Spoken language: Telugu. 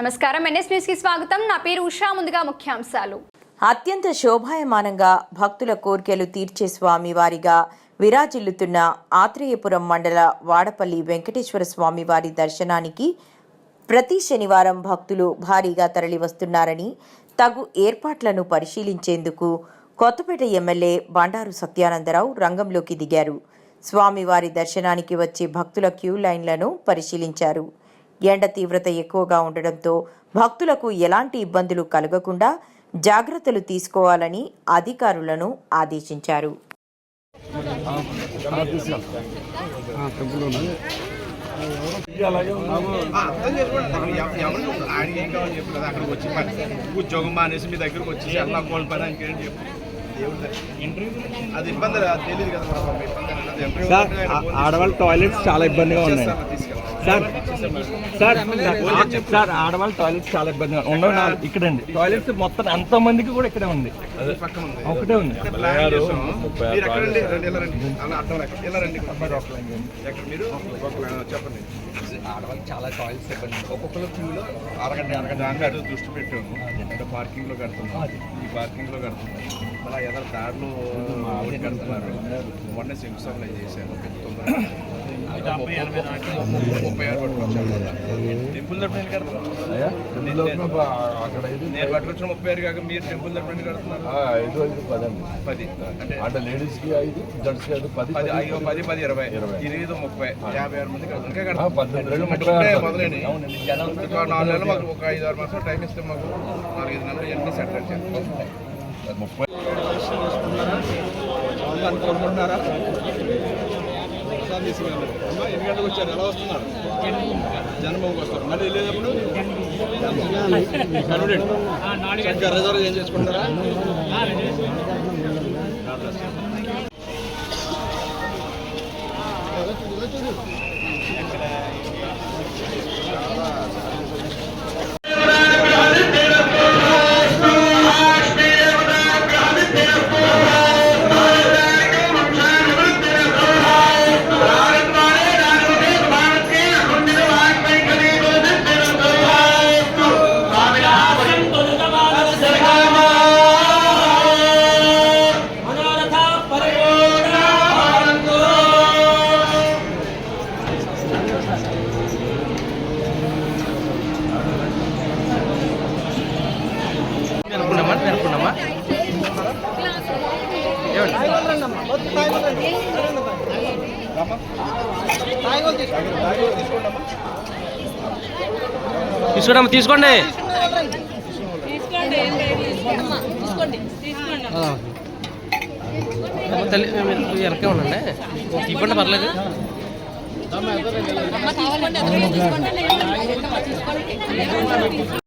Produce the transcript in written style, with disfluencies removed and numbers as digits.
నమస్కారం ఎన్ఎస్ న్యూస్ కి స్వాగతం. నా పేరు ఉషా. ముందుగా ముఖ్యాంశాలు. అత్యంత శోభాయమానంగా భక్తుల కోర్కెలు తీర్చే స్వామివారిగా విరాజిల్లుతున్న ఆత్రేయపురం మండల వాడపల్లి వెంకటేశ్వర స్వామివారి దర్శనానికి ప్రతి శనివారం భక్తులు భారీగా తరలివస్తున్నారని, తగు ఏర్పాట్లను పరిశీలించేందుకు కొత్తపేట ఎమ్మెల్యే బండారు సత్యానందరావు రంగంలోకి దిగారు. స్వామివారి దర్శనానికి వచ్చే భక్తుల క్యూ లైన్లను పరిశీలించారు. ఎండ తీవ్రత ఎక్కువగా ఉండడంతో భక్తులకు ఎలాంటి ఇబ్బందులు కలగకుండా జాగ్రత్తలు తీసుకోవాలని అధికారులను ఆదేశించారు. ఉద్యోగం మానేసి మీ దగ్గరకు వచ్చి ఎలా కోల్పోయినా ఇంకేం చెప్పు అది ఇబ్బంది తెలియదు కదా. ఆడవాళ్ళ టాయిలెట్స్ చాలా ఇబ్బందిగా ఉన్నాయి సార్. సార్ సార్ ఆడవాళ్ళ టాయిలెట్స్ చాలా ఇబ్బందిగా ఉన్నాయి. ఇక్కడండి టాయిలెట్స్ మొత్తం ఎంతో మందికి కూడా ఇక్కడే ఉంది, ఒకటే ఉంది. చెప్పండి. ఆడవాళ్ళకి చాలా టాయిలెట్స్ ఇబ్బంది. ఒక్కొక్కరు క్యూలో అరగంట దృష్టి పెట్టాము. అంటే పార్కింగ్ లో కడుతున్నాం, ఈ పార్కింగ్ లో కడుతున్నాం, అలా ఏదైనా దారిలో కడుతున్నారు. మొన్న శంకుస్థాపన చేశాను. 36 టెంపుల్ తరపున కడుతున్నారు. నేను పట్టుకొచ్చిన 36 కాక మీరు టెంపుల్ తరపున కడుతున్నారు. 10 అంటే లేడీస్ కి 5, జెంట్స్ కి 10, 20, 30, 56 మంది మొదలైన 4 నెలలు మాకు ఒక 5-6 మాసాలు టైం ఇస్తే మాకు 4-5 నెలలు ఎన్ని సెటిల్ చేయాలి. 30 అనుకుంటున్నారా? ఎన్ని గంటలకు వచ్చారు? ఎలా వస్తున్నారు? జన్మభూమికి వస్తారు. మళ్ళీ వెళ్ళేటప్పుడు రిజర్వ్ ఏం చేసుకుంటారా? తీసుకోండి తీసుకోండి. తల్లి వెనకే ఉండండి, ఇవ్వండి పర్లేదు.